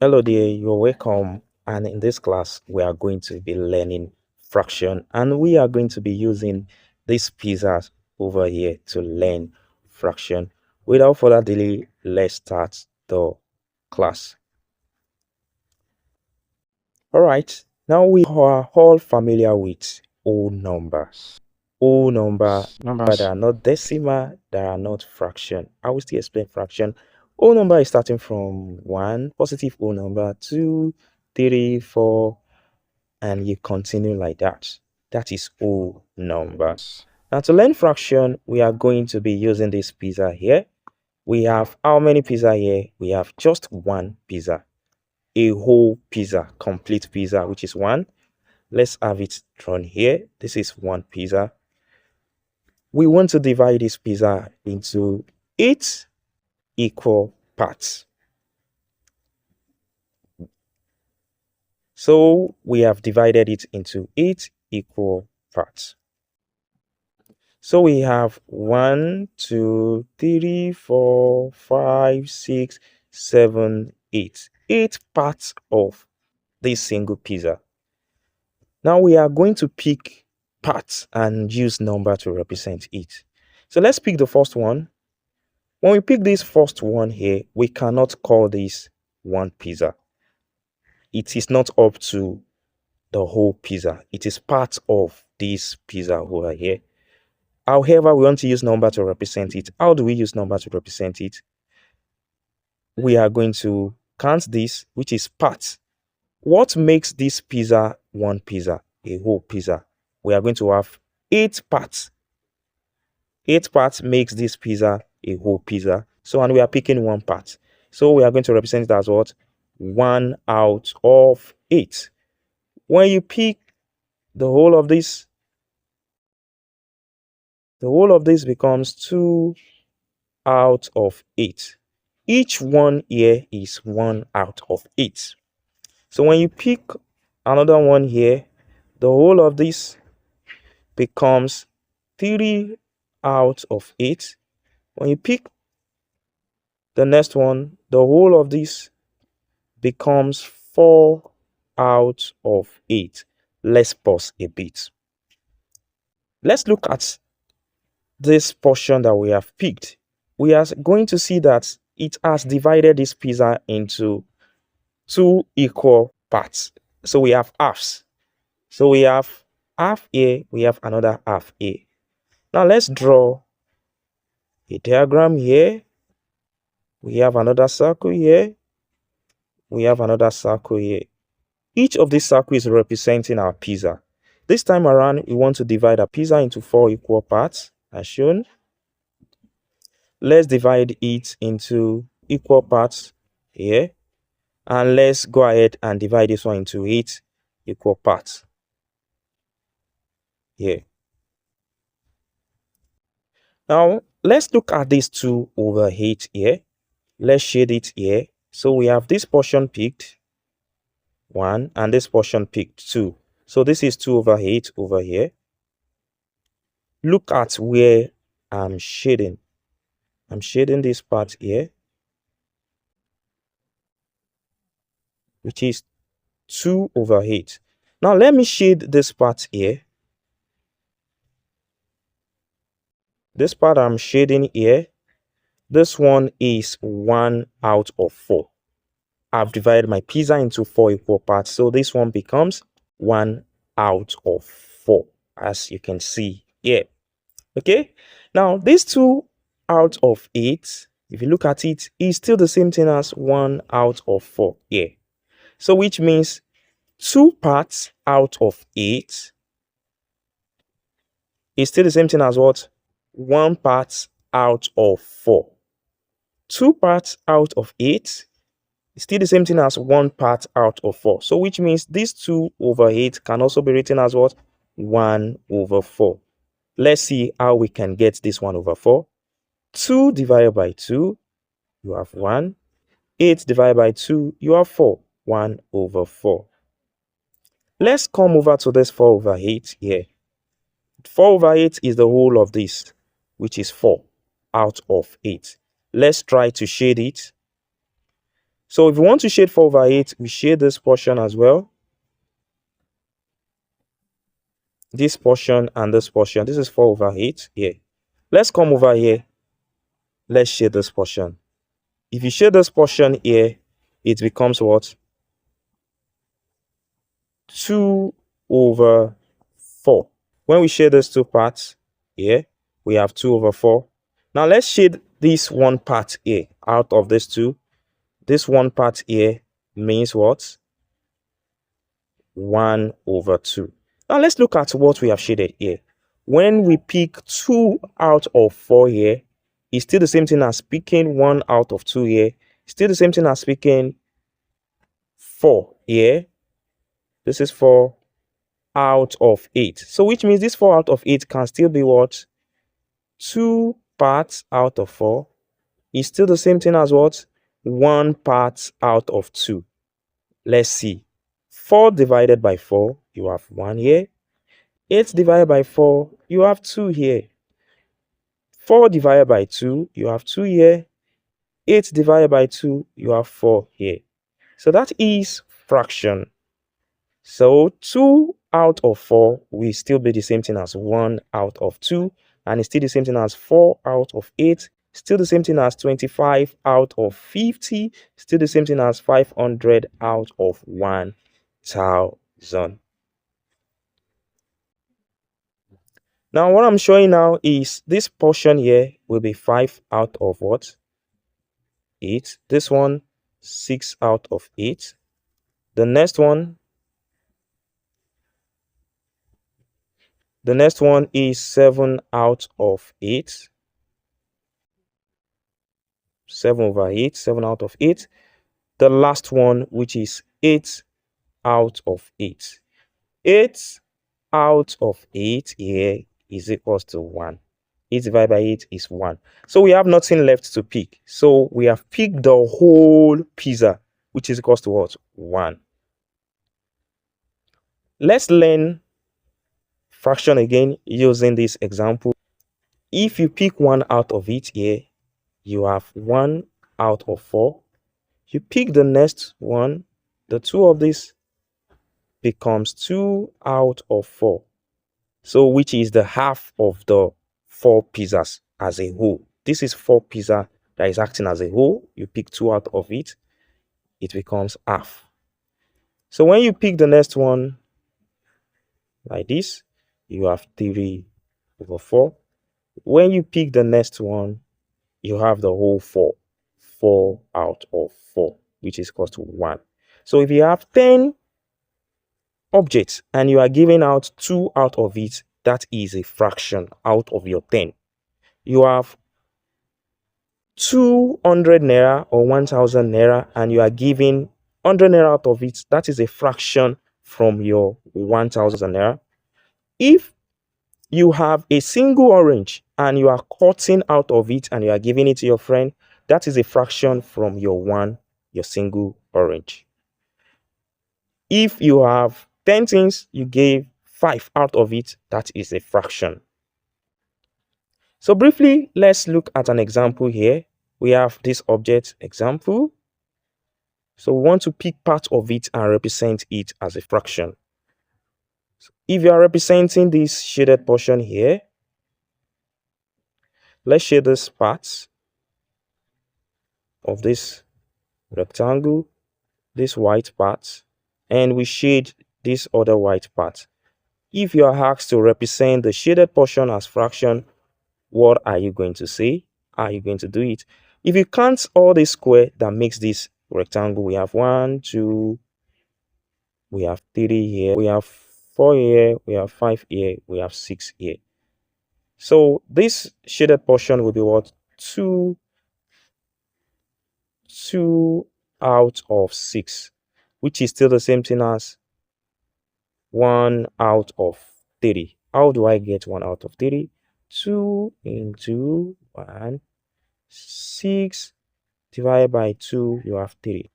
Hello there, you're welcome. And in this class, we are going to be learning fraction, and we are going to be using these pizzas over here to learn fraction. Without further delay, let's start the class. All right, now we are all familiar with whole numbers. Whole number, but they Numbers. are not decimal, they are not fraction. I will still explain fraction. Whole number is starting from 1, positive whole number, 2, 3, 4, and you continue like that. That is whole number. Now to learn fraction, we are going to be using this pizza here. We have how many pizza here? We have just one pizza, a whole pizza, complete pizza, which is 1. Let's have it drawn here. This is one pizza. We want to divide this pizza into 8 equal parts. So we have divided it into 8 equal parts. So we have 1, 2, 3, 4, 5, 6, 7, 8. 8 parts of this single pizza. Now we are going to pick parts and use number to represent it. So let's pick the first one. When we pick this first one here, we cannot call this one pizza. It is not up to the whole pizza. It is part of this pizza over here. However, we want to use number to represent it. How do we use number to represent it? We are going to count this, which is part. What makes this pizza one pizza, a whole pizza? We are going to have 8 parts. 8 parts makes this pizza a whole pizza. So, and we are picking one part. So we are going to represent it as what? 1 out of 8. When you pick the whole of this, becomes 2 out of 8. Each one here is 1 out of 8. So when you pick another one here, the whole of this becomes 3 out of 8. When you pick the next one, the whole of this becomes 4 out of 8. Let's pause a bit. Let's look at this portion that we have picked. We are going to see that it has divided this pizza into 2 equal parts. So we have halves. So we have half here, we have another half here. Now let's draw a diagram here. We have another circle here. We have another circle here. Each of these circles is representing our pizza. This time around, we want to divide our pizza into 4 equal parts, as shown. Let's divide it into equal parts here. And let's go ahead and divide this one into 8 equal parts here. Now, let's look at this 2 over 8 here. Let's shade it here. So we have this portion picked, 1, and this portion picked, 2. So this is 2 over 8 over here. Look at where I'm shading. I'm shading this part here, which is 2 over 8. Now let me shade this part here. This part I'm shading here, this one is 1 out of 4. I've divided my pizza into 4 equal parts, so this one becomes 1 out of 4, as you can see here. Okay, now this 2 out of 8, if you look at it, is still the same thing as 1 out of 4 here. So which means 2 parts out of 8 is still the same thing as what? 1 part out of 4. 2 parts out of 8 is still the same thing as 1 part out of 4. So which means this 2 over 8 can also be written as what? 1 over 4. Let's see how we can get this 1 over 4. 2 divided by 2, you have 1. 8 divided by 2, you have 4. 1 over 4. Let's come over to this 4 over 8 here. 4 over 8 is the whole of this, which is 4 out of 8. Let's try to shade it. So if we want to shade 4 over 8, we shade this portion as well. This portion and this portion. This is 4 over 8 here. Let's come over here. Let's shade this portion. If you shade this portion here, it becomes what? 2 over 4. When we shade these two parts here, we have 2 over 4. Now let's shade this one part here out of these two. This one part here means what? 1 over 2. Now let's look at what we have shaded here. When we pick 2 out of 4 here, it's still the same thing as picking 1 out of 2 here. It's still the same thing as picking 4 here. This is 4 out of 8. So which means this 4 out of 8 can still be what? 2 parts out of 4 is still the same thing as what? 1 part out of 2. Let's see. 4 divided by 4, you have 1 here. 8 divided by 4, you have 2 here. 4 divided by 2, you have 2 here. 8 divided by 2, you have 4 here. So that is fraction. So 2 out of 4 will still be the same thing as 1 out of 2. And it's still the same thing as 4 out of 8. Still the same thing as 25 out of 50. Still the same thing as 500 out of 1000. Now what I'm showing now is this portion here will be 5 out of what? 8. This one 6 out of 8. The next one is 7 out of 8. 7 over 8, 7 out of 8. The last one, which is 8 out of 8. 8 out of 8 here is equals to 1. 8 divided by 8 is 1. So we have nothing left to pick. So we have picked the whole pizza, which is equals to what? 1. Let's learn fraction again using this example. If you pick 1 out of it here, you have 1 out of 4. You pick the next one, the 2 of this becomes 2 out of 4. So which is the half of the 4 pizzas as a whole. This is 4 pizza that is acting as a whole. You pick 2 out of it, it becomes half. So when you pick the next one like this, you have 3 over 4. When you pick the next one, you have the whole 4. 4 out of 4, which is equal to 1. So if you have 10 objects and you are giving out 2 out of it, that is a fraction out of your 10. You have 200 naira or 1000 naira and you are giving 100 naira out of it, that is a fraction from your 1000 naira. If you have a single orange and you are cutting out of it and you are giving it to your friend, that is a fraction from your single orange. If you have 10 things, you gave 5 out of it, that is a fraction. So briefly, let's look at an example here. We have this object example. So we want to pick part of it and represent it as a fraction. So if you are representing this shaded portion here, let's shade this part of this rectangle, this white part, and we shade this other white part. If you are asked to represent the shaded portion as fraction, what are you going to say? How are you going to do it? If you count all the square that makes this rectangle, we have 1, 2, we have 3 here, we have 4 here, we have 5 here, we have 6 here. So this shaded portion will be what? 2 out of 6, which is still the same thing as 1 out of 3. How do I get 1 out of 3? 2 into 1, 6 divided by 2, you have 3.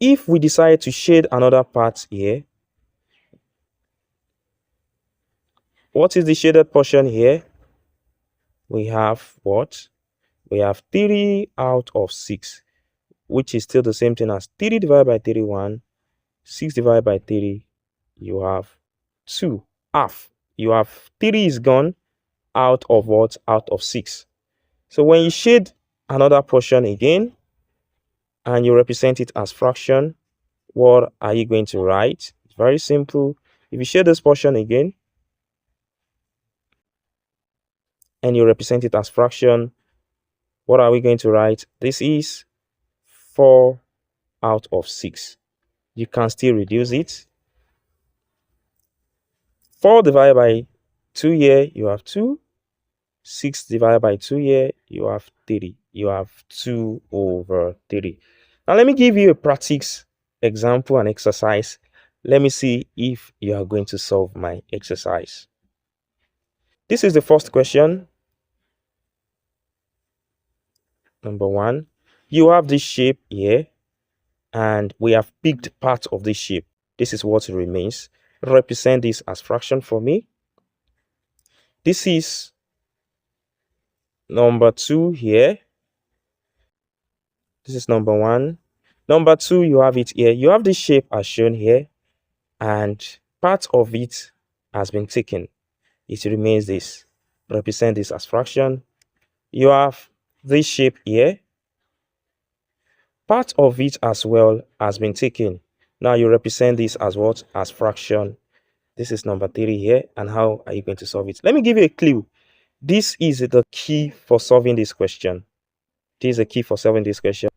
If we decide to shade another part here, what is the shaded portion here? We have what? we have 3 out of 6, which is still the same thing as 3 divided by 31. 6 divided by 3, you have 2. Half. You have 3 is gone out of what? Out of 6. So when you shade another portion again and you represent it as fraction, what are you going to write? It's very simple. If you shade this portion again and you represent it as fraction, what are we going to write? This is 4 out of 6. You can still reduce it. 4 divided by 2 here, you have 2. 6 divided by 2 here, you have 3. You have 2 over 3. Now, let me give you a practice example and exercise. Let me see if you are going to solve my exercise. This is the first question. Number 1. You have this shape here, and we have picked part of this shape. This is what remains. Represent this as fraction for me. This is number 2 here. This is number 1. Number 2, you have it here. You have this shape as shown here, and part of it has been taken. It remains this. Represent this as fraction. You have this shape here. Part of it as well has been taken. Now you represent this as what? As fraction. This is number 3 here. And how are you going to solve it? Let me give you a clue. This is the key for solving this question. This is the key for solving this question.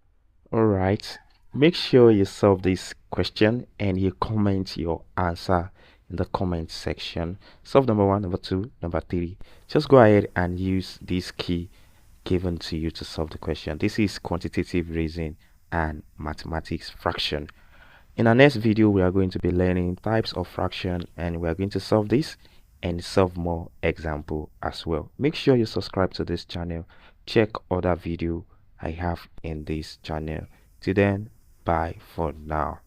All right, make sure you solve this question and you comment your answer in the comment section. Solve number 1, number 2, number 3. Just go ahead and use this key given to you to solve the question. This is quantitative reasoning and mathematics fraction. In our next video, we are going to be learning types of fraction, and we are going to solve this and solve more example as well. Make sure you subscribe to this channel. Check other video I have in this channel. Till then, bye for now.